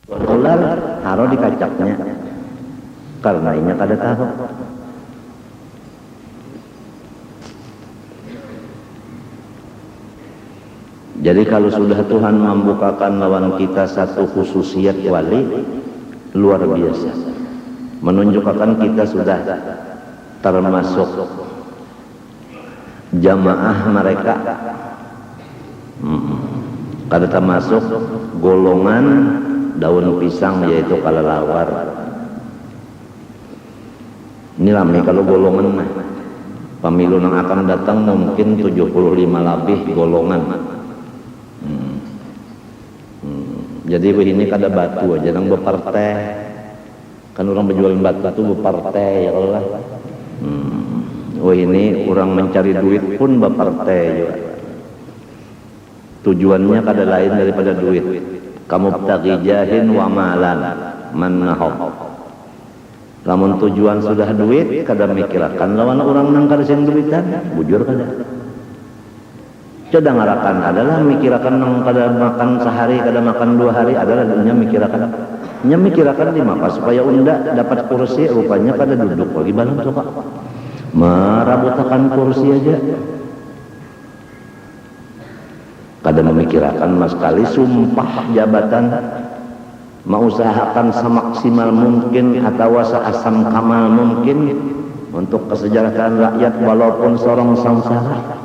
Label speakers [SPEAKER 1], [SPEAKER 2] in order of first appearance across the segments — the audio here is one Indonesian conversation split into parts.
[SPEAKER 1] ular taruh di kacaknya karena inya kada tahu. Jadi kalau sudah Tuhan membukakan lawan kita satu khususiat wali luar biasa, menunjukkan kita sudah termasuk jamaah mereka, kada termasuk golongan daun pisang yaitu kelelawar. Ini lami kalau golongan mah pemilu yang akan datang mungkin 75 lebih golongan. Jadi ini kada batu aja nang bepartai. Kan orang berjual batu itu bepartai ya Allah. Ini orang mencari duit pun bepartai juga. Tujuannya kada lain daripada duit. Kamu btaghi jahin wa malan man nahab. Lamun tujuan sudah duit kada mikirakan lawan orang nang kada sing duitan, bujur kada. Coba ngarakan adalah mikirakan nang kada makan sehari, kada makan 2 hari adalah dunia mikirakan di mapa supaya unda dapat kursi rupanya kada duduk lagi balang coba. Merabutakan kursi aja. Kada memikirakan mas sekali sumpah jabatan mengusahakan semaksimal mungkin atau seasam kamal mungkin untuk kesejahteraan rakyat walaupun sorong samsara.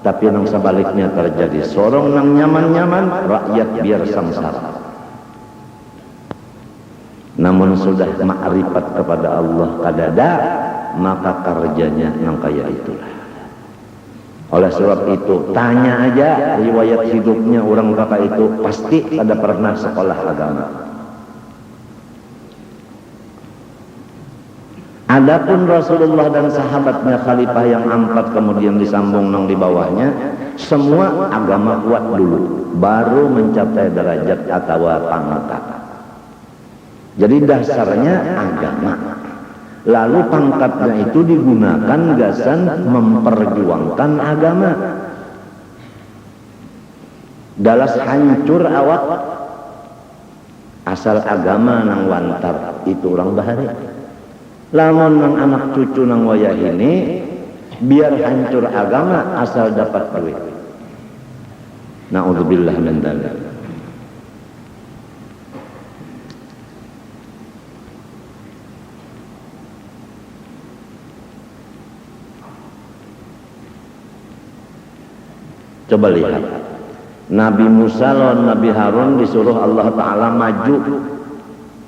[SPEAKER 1] Tapi yang sebaliknya terjadi sorong nang nyaman-nyaman rakyat biar samsara. Namun sudah ma'rifat kepada Allah kadada maka kerjanya nang kaya itulah. Oleh sebab itu tanya aja riwayat hidupnya orang kakak itu pasti kada pernah sekolah agama. Adapun Rasulullah dan sahabatnya khalifah yang 4 kemudian disambung nang di bawahnya semua agama kuat dulu baru mencapai derajat atau pangkat. Jadi dasarnya agama. Lalu pangkatnya itu digunakan gasan memperjuangkan agama. Dalas hancur awak asal agama nang wantar itu orang bahari. Lamun nang anak cucu nang wayah ini biar hancur agama asal dapat duit. Na'udzubillah min dzalik. Coba lihat Nabi Musa lawan Nabi Harun disuruh Allah Ta'ala maju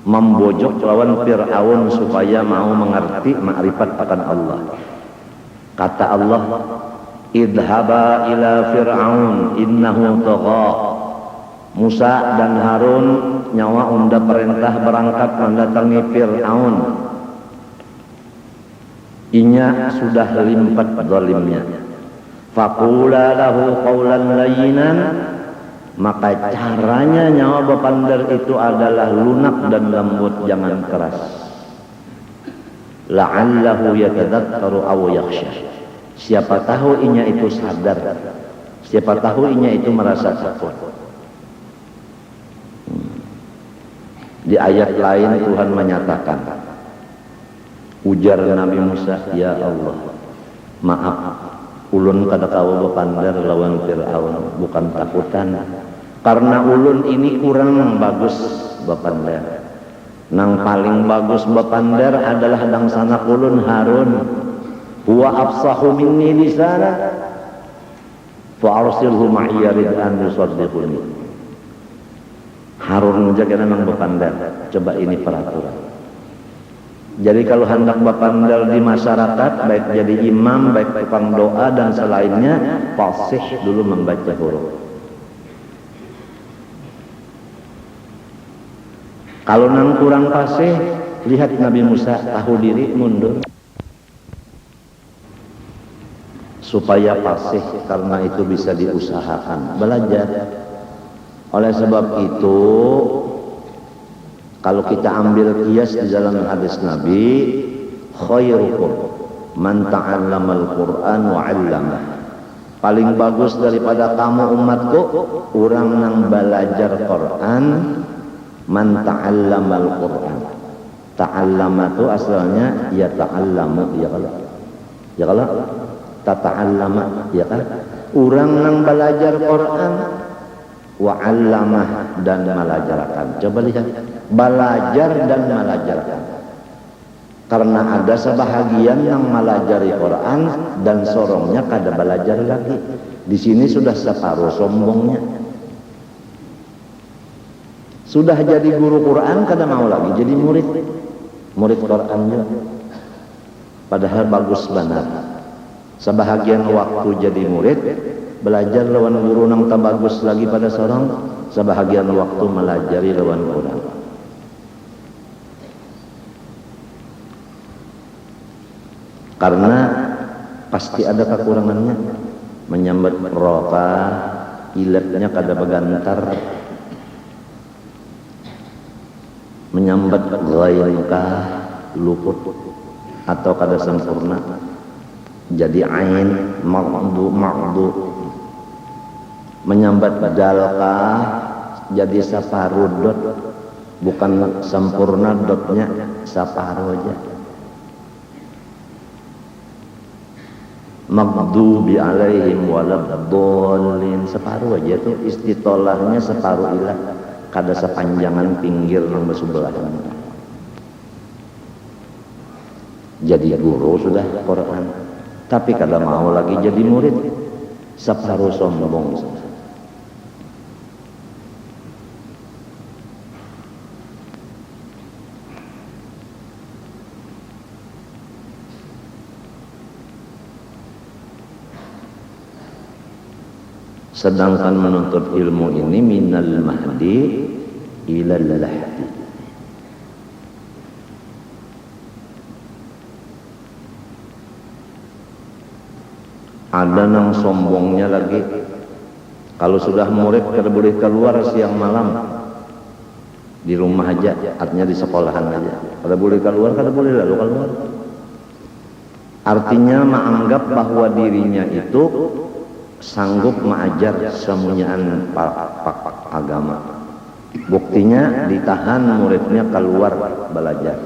[SPEAKER 1] membojok lawan Fir'aun supaya mau mengerti makrifat akan Allah. Kata Allah, idhaba ila Fir'aun innahu tagha. Musa dan Harun nyawa unda perintah berangkat mendatangi Fir'aun. Inya sudah limpat zalimnya. Faqula lahu qawlan layyinan, maka caranya nyawa bapandar itu adalah lunak dan lembut, jangan keras. La'allahu yatadzakkaru aw yakhsha. Siapa tahu inya itu sadar, siapa tahu inya itu merasa takut. Di ayat lain Tuhan menyatakan, ujar Nabi Musa, ya Allah, maaf, ulun kada kawa bapandar lawan Fir'aun, bukan takutan. Karena ulun ini kurang bagus bapandar. Nang paling bagus bapandar adalah dang sanak ulun Harun. Huwa afsahu minni lisana fa arsilhu ma'iya rid'an yusaddiquni. Harun jaga nang bapandar. Coba ini peraturan. Jadi kalau hendak bapandar di masyarakat, baik jadi imam, baik tukang doa dan selainnya, fasih dulu membaca huruf. Kalau nang kurang fasih, lihat Nabi Musa tahu diri mundur. Supaya fasih, karena itu bisa diusahakan, belajar. Oleh sebab itu, kalau kita ambil kias di dalam hadis Nabi, khairukum man ta'allamal Qur'an wa 'allamah. Paling bagus daripada kamu umatku, orang yang belajar Quran Man ta'allamal Qur'an. Ta'allama itu asalnya ya ta'allamu, ya kalau. Ya kalau tata'allama, ya kan? Urang nang belajar Quran wa 'allamah dan malajarkan. Coba lihat, belajar dan malajarkan. Karena ada sebahagian yang melajari Quran dan sorongnya kada belajar lagi. Di sini sudah separuh sombongnya. Sudah jadi guru Quran kada mau lagi jadi murid Quran juga. Padahal bagus benar. Sebahagian waktu jadi murid belajar lawan guru nang tak bagus lagi pada sorong, sebahagian waktu melajari lawan Quran. Karena pasti ada kekurangannya, menyambat roka, ilatnya kada begantar, menyambat ghainkah luput atau kada sempurna, jadi ain ma'du, menyambat dalkah jadi saparuh dot, bukan sempurna dotnya, saparuh aja. Maghdubi alaihim waladdallin, separuh aja tuh istitolahnya, separuh ilah, kada sepanjangan pinggir nang bersebelahan. Jadi guru sudah Quran, tapi kada mau lagi jadi murid, separuh sombong. Sedangkan menuntut ilmu ini minal mahdi ilal lahdi. Ada nang sombongnya lagi, kalau sudah murid kada boleh keluar siang malam, di rumah aja, artinya di sekolahan aja, kada boleh keluar, kada boleh lalu keluar. Artinya menganggap bahwa dirinya itu sanggup mengajar semuanyaan pak agama. Buktinya ditahan muridnya keluar belajar.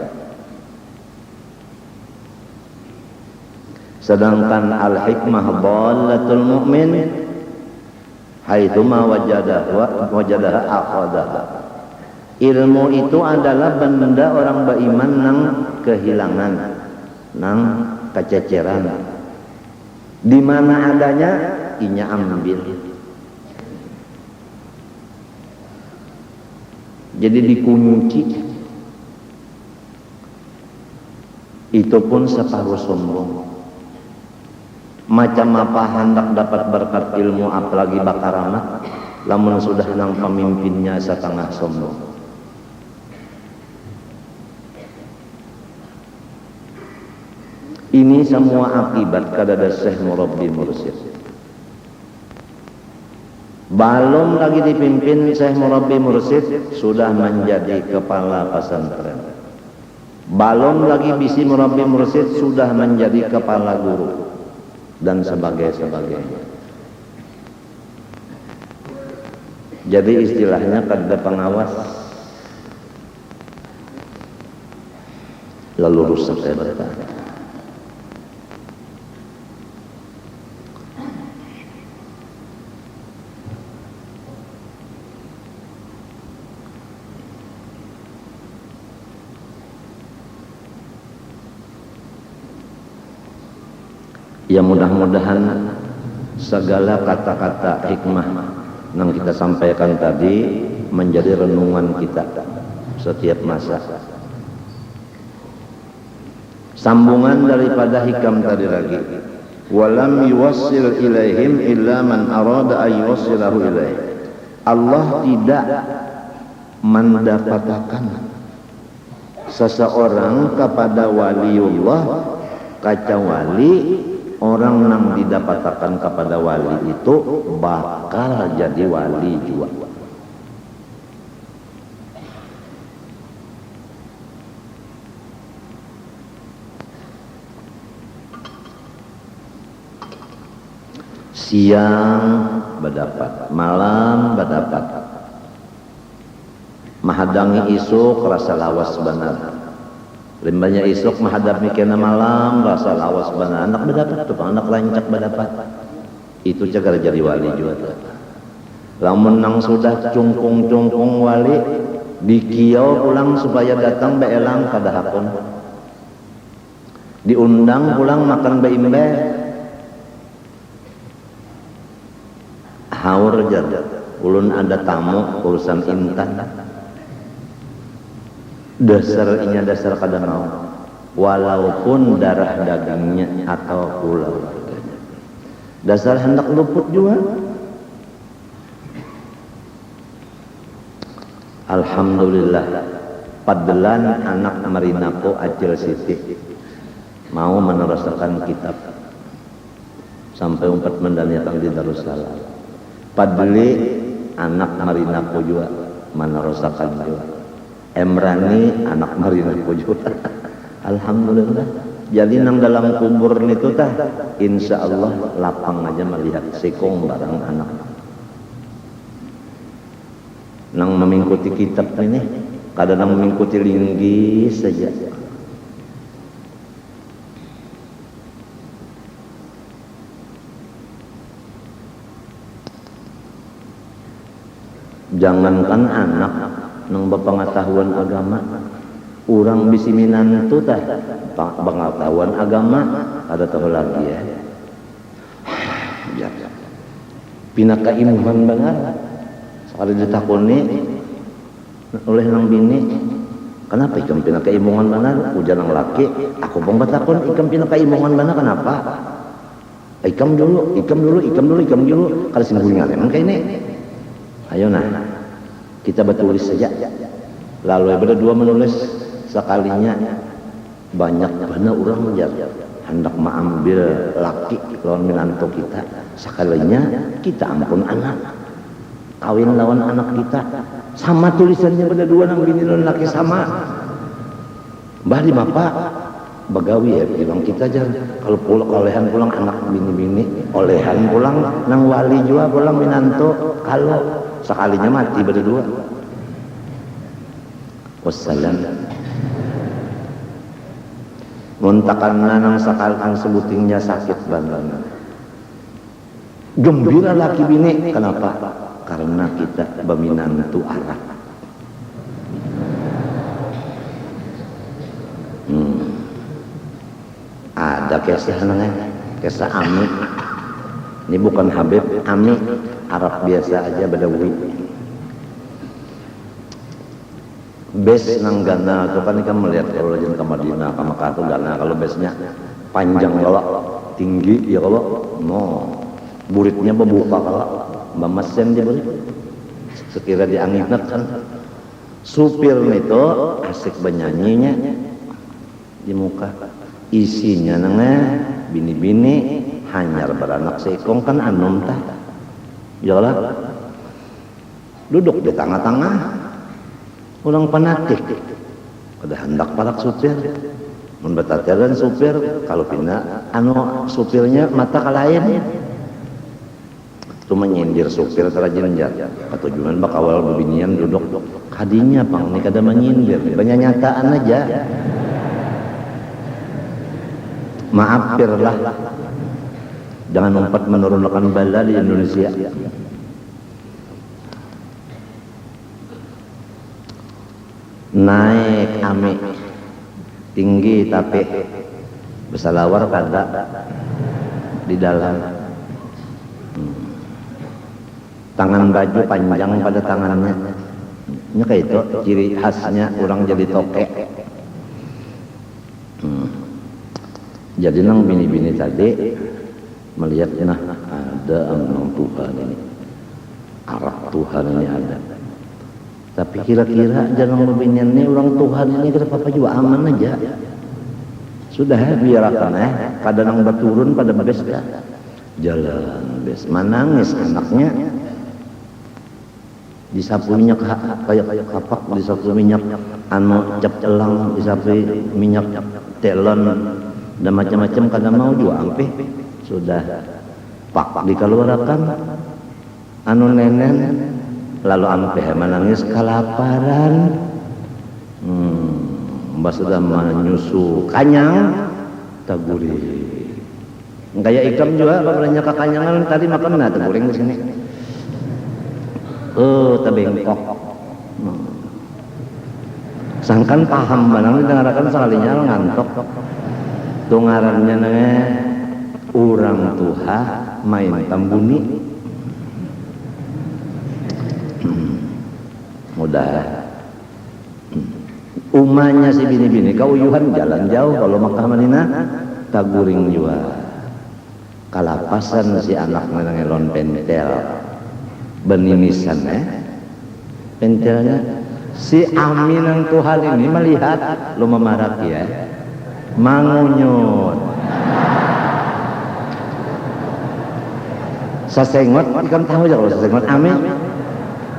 [SPEAKER 1] Sedangkan al-hikmah dhalatul mu'min haitsuma wajadaha akhadaha. Ilmu itu adalah benda orang beriman nang kehilangan, nang kececeran. Di mana adanya inya ambil. Jadi dikunci. Itu pun separuh sombong. Macam apa hendak dapat berkat ilmu, apalagi bakaramat, lamun sudah nang pemimpinnya setengah sombong. Ini semua akibat kadada syekh murabbi mursyid. Belum lagi dipimpin syekh murabbi mursyid sudah menjadi kepala pesantren. Belum lagi bisi murabbi mursyid sudah menjadi kepala guru dan sebagainya. Jadi istilahnya kada pengawas lalu rusak hebatnya. Ya mudah-mudahan segala kata-kata hikmah yang kita sampaikan tadi menjadi renungan kita setiap masa. Sambungan daripada hikam tadi lagi. Walam yuwassil ilaihim illa man arada ay yuwassilahu ilaih. Allah tidak mendapatkan seseorang kepada waliullah kecuali orang yang didapatkan kepada wali itu bakal jadi wali juga. Siang berdapat, malam berdapat. mahadangi isuk rasa lawas benar. Limbahnya isuk menghadap mikirna malam rasa lawas benar. Anak berdapat tuh, anak lancak berdapat. Itu cagar jadi wali juga. Lamun nang sudah cungkung wali dikiau pulang supaya datang beelang kadahapun. Diundang pulang makan beimbe. Haur jar. Ulun ada tamu urusan intan. Dasar kada mau, walaupun darah dagingnya atau pulau dasar hendak luput juga. Alhamdulillah padelan anak Marinapo Acil Siti mau meneruskan kitab sampai umpat mendanyakan di Darussalam. Padeli anak Marinapo juga meneruskan juga. Emrani anak Marina juga. Alhamdulillah. Jadi nang dalam kubur itu tah insya Allah lapang aja melihat sekong barang anak. Nang mengikuti kitab ini kadang nang mengikuti linggis saja. Jangankan anak nang berpengetahuan agama, orang bisi minantu tah pengetahuan agama ada tahu lagi ya. Pinaka imuhan banget. Sekali ditakoni oleh nang bini, kenapa ikam pinaka imuhan banget? Ujar nang laki, aku bang batakon ikam pinaka imuhan banget kenapa? Ikam dulu. Kalau singgungan emang kayak ini. Ayo nah. Kita bertulis saja. Lalu berdua menulis sekalinya banyak benar orang menjar hendak mengambil laki lawan menantu kita. Sekalinya kita ampun anak kawin lawan anak kita sama tulisannya berdua nang bini lawan laki sama. Bah di bapak bagawi ya bilang kita aja kalau olehan pulang anak bini olehan pulang nang wali juga pulang menantu kalau sekalinya mati berdua. Wassalam. Muntakan nang sakalkan sebutingnya sakit banget. Gembira laki bini, kenapa? Karena kita beminantu anak. Ada kisah namanya, kisah Ami. Ini bukan Habib, Ami. Arab biasa aja Badawi. Bes nang Gana itu kan ikan melihat kalau lagi ke Madinah ke Mekah itu Gana kalau besnya panjang kalau tinggi ya kalau no buritnya berbuka kalau memasen dia burit sekira dianginat kan supir itu asik bernyanyinya di muka isinya nengah bini-bini hanyar beranak sekong kan anum tah jalan duduk di tengah-tengah orang fanatik pada hendak parak supir membetataran supir kalau pindah supirnya mata kalayan itu menyindir supir terajin jat tujuan bak awal bebinian duduk kadinya pang ini kada menyindir banyak nyataan aja maafirlah jangan umpat menurunkan bala di Indonesia. Naik Ami tinggi tapi besalawar kada di dalam tangan baju panjang pada tangannya ini kayak itu ciri khasnya orang jadi tokek jadi nang bini-bini tadi melihat nah ada amnong Tuhan ini Arab Tuhan ini ada. Tapi kira-kira jangan membinian ini orang Tuhan ini kenapa juga aman aja. Sudah biarkan pada nang berturun pada bes ya. Jalan bes menangis anaknya disapu minyak kayak kapak disapu minyak cap elang disapu minyak telon dan macam-macam kada mau juga ampe sudah pak dikeluarkan nenen lalu ampe menangis kelaparan. Mbak sudah menyusu kanyang taguri. Kayak ikam juga barunya kekanyangan tadi makan nah teguring di sini. Tebengkok. Sangkan paham banang dengarkan sekalinya ngantok. Tungarannya nanya urang tuha main tambuni. Mudah. Umanya si bini-bini kauyuhan jalan jauh kalau Makkah Madinah taguring juga. Kalapasan si anak nangelon pentel benimisan pentelnya si Aminang Tuhan ini melihat lu memarak ya mangunyut sasengot kan tahu ya kalau sasengot Amin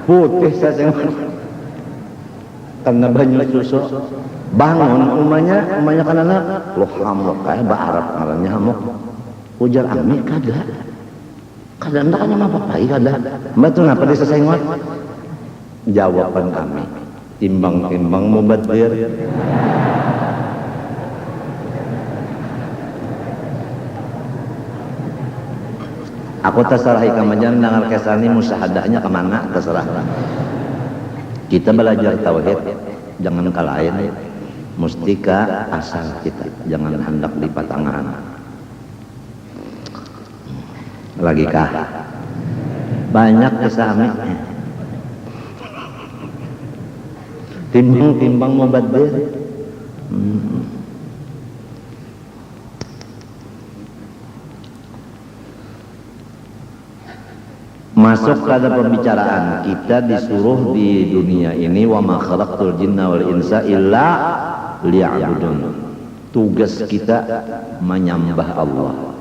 [SPEAKER 1] putih sasengot karena banyak susu bangun umanya kan anak lo hamok kayak Arab ngarannya hamok ujar Ami kada ndaknya mah papai kada mbak tuh ngapa disesengot jawaban kami timbang-timbang mubadir aku terserah ikamajan dengar kesani musahadahnya kemana terserah kita belajar tauhid jangan kalahin mustika asal kita jangan hendak di patangan lagi kah banyak kesami timbang mubadir masuk pada pembicaraan kita disuruh di dunia ini wa ma khalaqtul jinna wal insa illa liya'budun tugas kita menyembah Allah.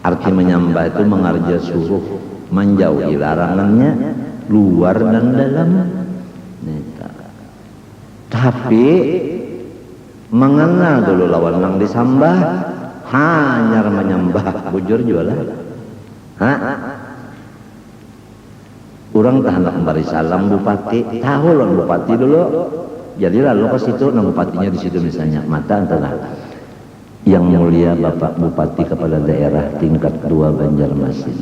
[SPEAKER 1] Arti menyembah itu mengarja suruh, menjauhi larangannya, luar dan dalam. Tapi mengenal dulu lawan yang disambah, hanya menyembah bujur jualan. Orang tak hendak memberi salam bupati, tahu lah bupati dulu. Jadi lalu ke situ, nah bupatinya di situ misalnya mata antara. Yang mulia Bapak Bupati Kepala Daerah tingkat 2 Banjarmasin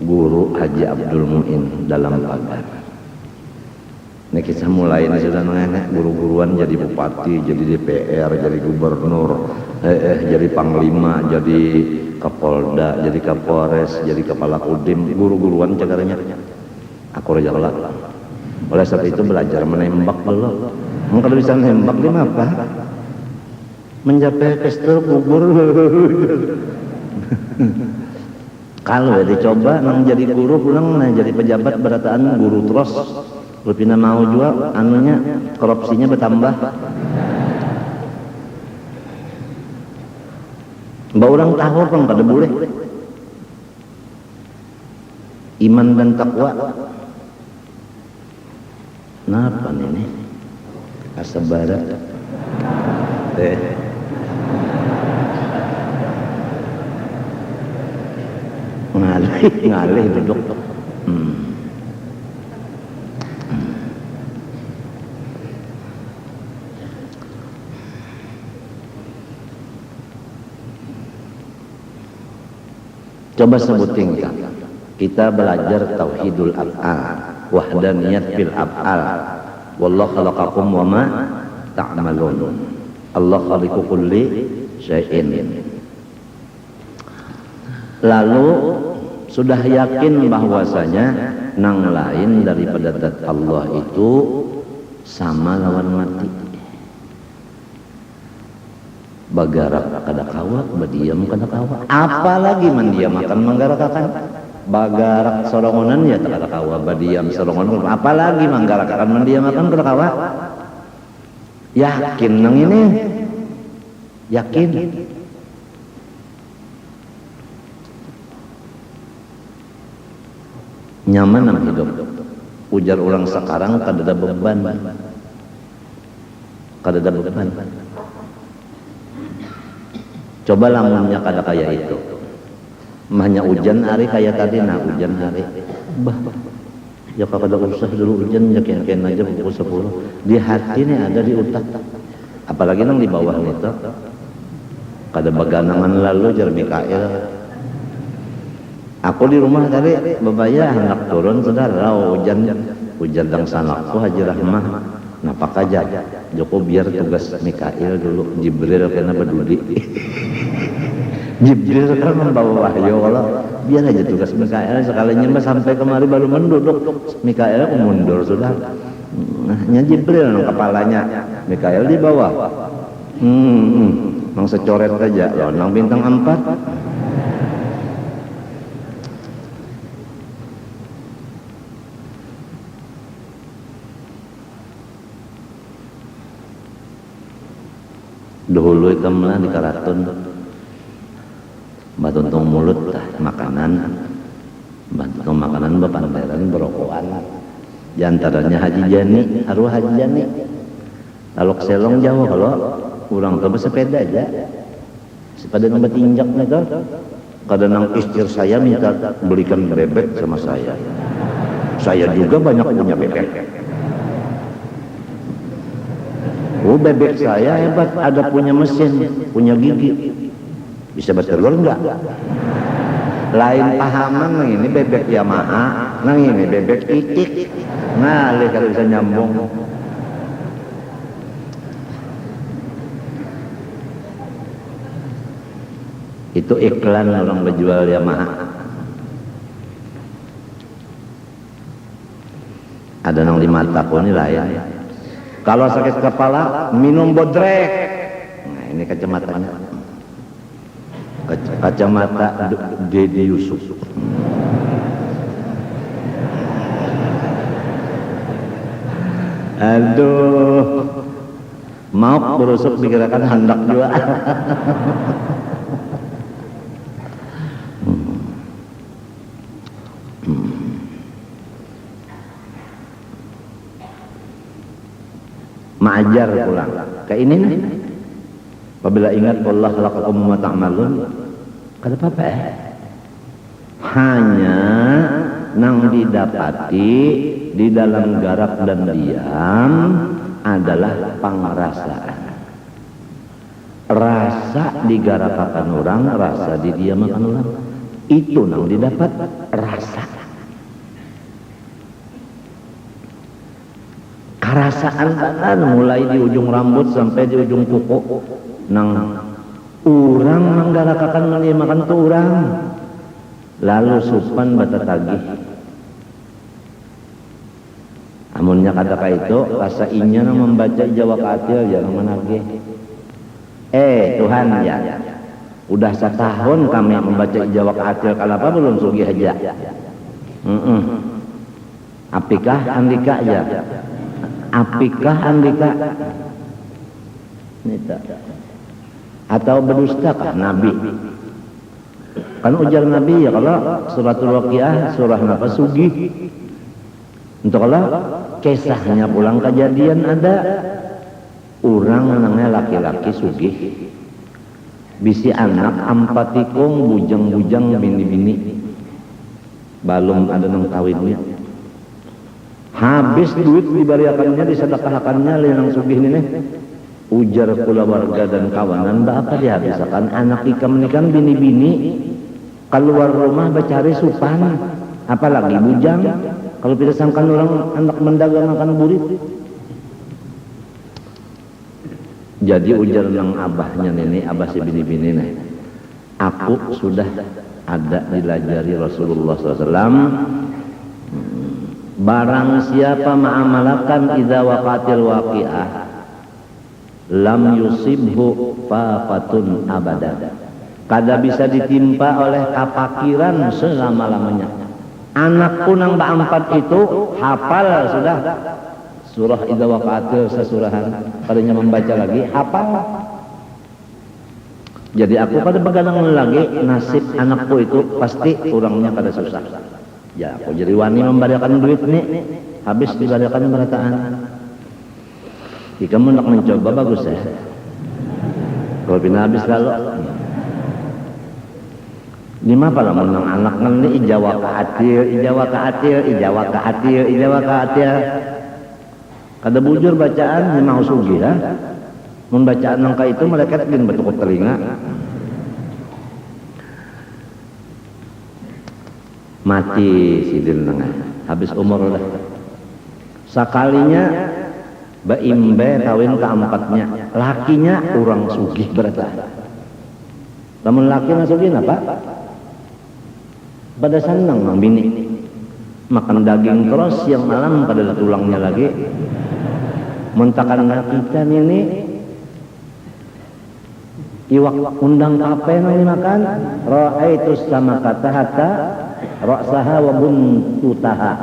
[SPEAKER 1] Guru Haji Abdul Muin dalam pagar. Ini kisah mulai ini sudah nenek guru-guruan jadi bupati, jadi DPR, jadi gubernur, jadi panglima, jadi kapolda, jadi kapolres, jadi kepala kodim, guru-guruan cagaranya. Aku raja kelak. Oleh sebab itu belajar menembak dulu. Kalau bisa nembak dia apa? Mencapai pistol kubur. Kalau dicoba nang jadi guru pulang nah jadi pejabat berataan guru terus rupina mau juga anunya korupsinya bertambah. Mbak orang tahu kan kada boleh iman dan takwa. Napa ini Asabarat ngalih duduk coba sebutin kita belajar tauhidul af'al wahdaniyat fil af'al wallahu khalaqakum wa ma ta'malun Allah khaliqu kulli syai'in. Lalu sudah yakin bahwasanya nang lain daripada zat Allah itu sama lawan mati. Bagarak kada kawa, badiam kada kawa. Apalagi mendiamakan manggarakakan. Bagarak sorongonan ya kada kawa, badiam sorongonan. Apalagi manggarakakan mendiamakan kada kawa. Yakin nang ini. Yakin. Nyaman nang hidup. Ujar orang sekarang kada ada beban. Kada ada beban. Coba lamunnya kada kaya itu. mahnya hujan hari kayak tadi, nah hujan hari bah ya kada usah dulu hujan ya kian aja pukul 10 di hati nih ada di utak, apalagi nang di bawah itu kada baganangan lalu jar Mikail. Aku di rumah tadi babaya hendak turun saudara hujan dang sanakku Haji Rahmah napak aja Joko biar tugas Mikail dulu, Jibril kena peduli. Jibril kan membawa wahyu, kalau biar aja tugas Mikail sekalinya mbak sampai kemari baru menduduk Mikail aku mundur sudah. Nah Jibril nang kepalanya, Mikail di bawah. Nang secoret aja loh, nang bintang 4. Dahulu itu malah di karaton batuntung mulut makanan batuntung makanan bepanderan berokokan di antaranya Haji Jani, arwah Haji Jani alok selong Jawa kalau kurang tuh bersepeda aja sepeda nang betinjak itu kadang nang istri saya minta belikan bebek sama saya juga banyak punya bebek. Oh bebek saya hebat, ada punya mesin, punya gigi, bisa bertelur enggak? Lain pahaman nang ini bebek Yamaha, nang ini bebek itik, ngalih kalau bisa nyambung. Itu iklan orang berjual Yamaha. Ada nang di mataku ini lain. Kalau sakit kepala, minum bodrek. Nah ini kacamatanya. Kacamata Dedi Yusuf. Aduh, mau berusuk dikirakan hendak juga. Ma'ajar pulang kayak ini nih. Apabila ingat Allah laqakum ma ta'malun kada apa-apa hanya nang didapati di dalam garap dan diam adalah pangrasaan. Rasa digarapakan orang, rasa didiamakan orang, itu nang didapat rasa. Karasaan kan mulai di ujung rambut sampai di ujung kuku nang urang manggalakakan melimakan tu urang lalu supan bata tagih amunnya kata itu rasa inya nang membaca Jawa Katil jangan menagih Tuhan ya udah setahun kami membaca Jawa Katil kalapa belum sugih aja apikah Andika aja apikah Andika nita atau berdustakah Nabi kan ujar Nabi ya kalau suratul Waqiah surah napa sugih untuk kalau kisahnya pulang kejadian ada orang namanya laki-laki sugih bisi anak ampatikung bujang-bujang bini-bini balum ada nang kawinnya habis duit dibariakannya disedekahkannya lenang sugih ini ujar kula warga dan kawanan apa dihabiskan anak ikam ini kan bini-bini keluar rumah becari supan apalagi bujang kalau tidak sangkan orang anak mendagang makan burit jadi ujar nang abahnya nenek abah si bini-bini nih aku sudah ada dilajari Rasulullah SAW barang siapa ma'amalakan idza waqatil waqi'ah lam yusibhu fafatun abada kada bisa ditimpa oleh kapakiran selama-lamanya. Anakku nang ba-4 itu hafal sudah surah idza waqatil sesurahan kadanya membaca lagi hafal. Jadi aku kada begadang lagi nasib anakku itu pasti orangnya kada susah. Ya aku jadi wani memberikan duit nih habis diberikan berataan jika hendak mencoba bagus ya kalau bina habis lalu Lima pala menang anak ngeuni ijawa ka atil, ijawa ka atil, ijawa ka atil, ijawa ka atil. Kada bujur bacaan lima usugi ha. Mun bacaan nangka itu malaikat geus batukut telinga. Mati sidin nengah. Habis umur lah. Sakalinya baimbe kawin keempatnya, lakinya orang sugih berarti. Lamun laki na sugih apa? Pada senang mang bini makan daging terus yang malam pada tulangnya lagi. Muntakan kita ini iwak undang tape nang dimakan ra'aitu sama kata hatta ra'saha wa buntutaha.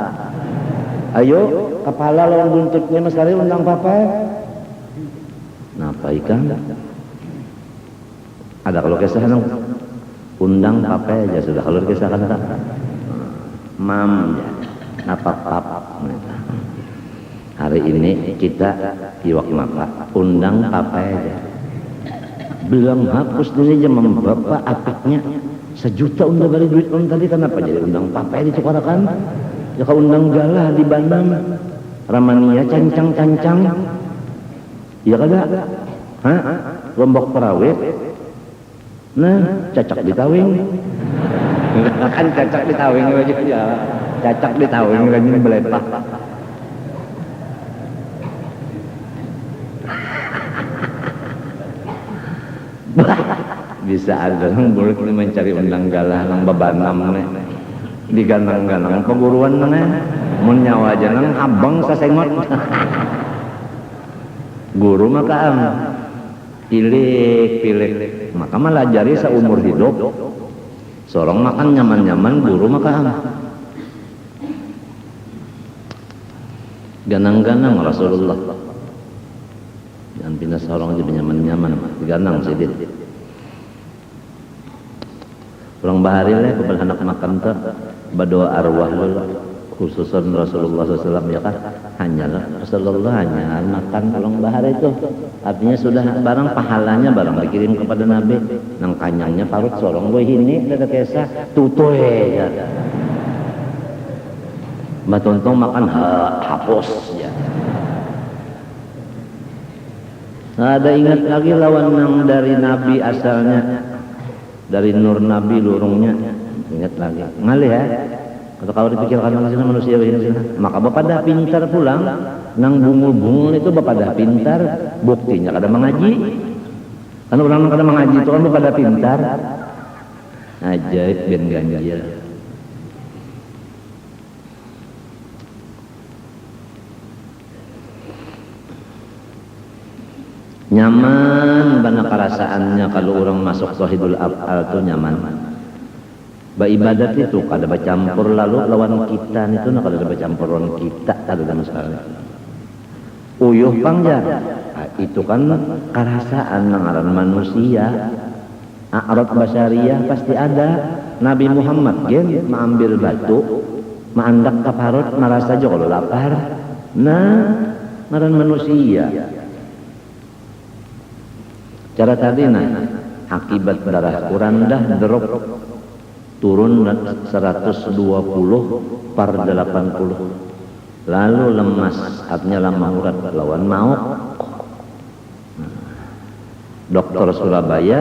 [SPEAKER 1] Ayo kepala lawan buntutnya mas kali undang tape. Napa ikan? Ada kalau kisah nang undang tape aja sudah kalau kisah kan mam napa pap. Hari ini kita iwak maka undang tape aja. Belum hapus diri aja membapak apiknya 1 juta undang balik duit om tadi kenapa jadi undang papai dicukarakan ya kau undang galah di Bandung Ramania cancang-cancang ya kada hah lombok perawit nah cacak di tawing kan cacak di tawing aja ya cacak di tawing lagi belepah bisa ada nang boleh mencari undang galah nang babanam nih diganang-ganang peguruan nih mun nyawa aja nang abang sasengot guru maka pilih maka melajari seumur hidup sorong makan nyaman-nyaman guru maka ganang-ganang Rasulullah jangan pindah sorong aja nyaman-nyaman diganang sidit orang bahari lah kepada anak makan tuh berdoa arwah dulu khususan Rasulullah SAW ya kan hanya Rasulullah hanya makan orang bahari itu artinya sudah barang pahalanya barang dikirim kepada Nabi nang kanyangnya parut sorong gue ini ada kisah tutoy ya mbak tontong makan hapus ya nah, ada ingat lagi lawan yang dari Nabi asalnya dari nur Nabi lurungnya ingat lagi ngalih ya atau kalau dipikirkan lagi sama manusia begini maka bapak dah pintar pulang nang bungul-bungul itu bapak dah pintar buktinya kada mengaji kan orang kada mengaji itu kan bapak dah pintar ajaib ben ganjil nyaman banget perasaannya kalau orang masuk Shahidul Af'al itu nyaman. Ibadat itu kada bercampur lalu lawan kita itu nak kada bercampur lawan kita kada sama sekali. Uyuh pangjar. Nah, itu kan kerasaan ngaran manusia. A'rad basyariyah pasti ada. Nabi Muhammad gen mengambil batu, maandak kaparot merasa aja kalau lapar. Nah, ngaran manusia. Cara tadi akibat darah kurang dah drop turun 120 per 80 lalu lemas artinya lama urat lawan maut dokter Surabaya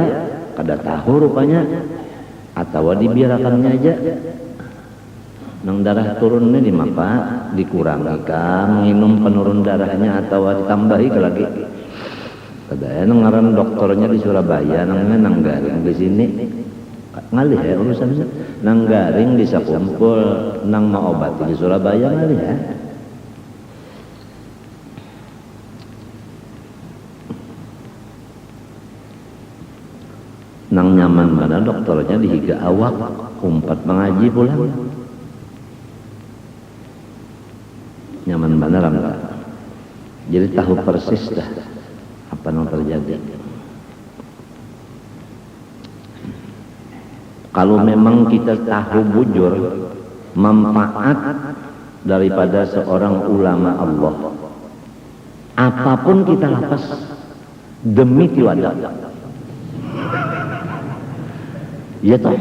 [SPEAKER 1] kada tahu rupanya atau dibiarkannya aja nang darah turunnya di mapa dikurangi minum penurun darahnya atau ditambahi ke lagi kada ngaran dokternya di Surabaya nang garing di sini ngalih ya urusan nang garing bisa kumpul nang mau obati di Surabaya ngalih ya nang nyaman mana dokternya dihiga awak umpat mengaji pulang nyaman mana rangga jadi tahu persis dah apa yang terjadi. Kalau memang kita tahu bujur manfaat daripada seorang ulama Allah, apapun kita lapas demi tiwada. Ya toh,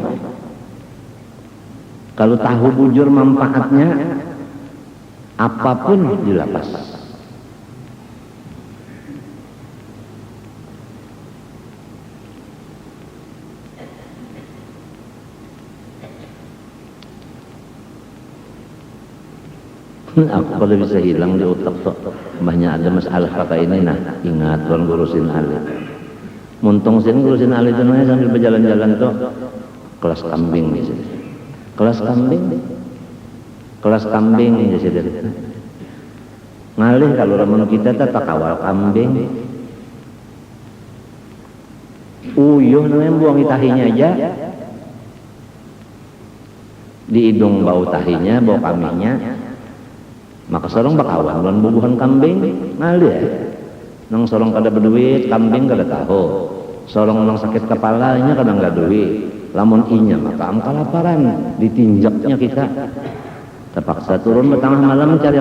[SPEAKER 1] Kalau tahu bujur manfaatnya, apapun dilapas. Aku kalau bisa hilang di otak tuh banyak ada masalah pakai ini. Nah ingat tuan ngurusin Ali, muntung sini ngurusin Ali tuh sambil berjalan-jalan tuh kelas kambing di sini, kelas kambing di sini. Ngalih kalau ramen kita tak kawal kambing, uyuh namanya buang tahinya aja, di hidung bau tahinya, bau kambingnya. Maka sorong bakawan bulan bubuhan kambing ngalih ya. Nang sorong kada berduit kambing kada tahu, sorong nang sakit kepalanya kadang nggak duit, lamun inya maka am kelaparan ditinjaknya kita terpaksa turun bertengah malam mencari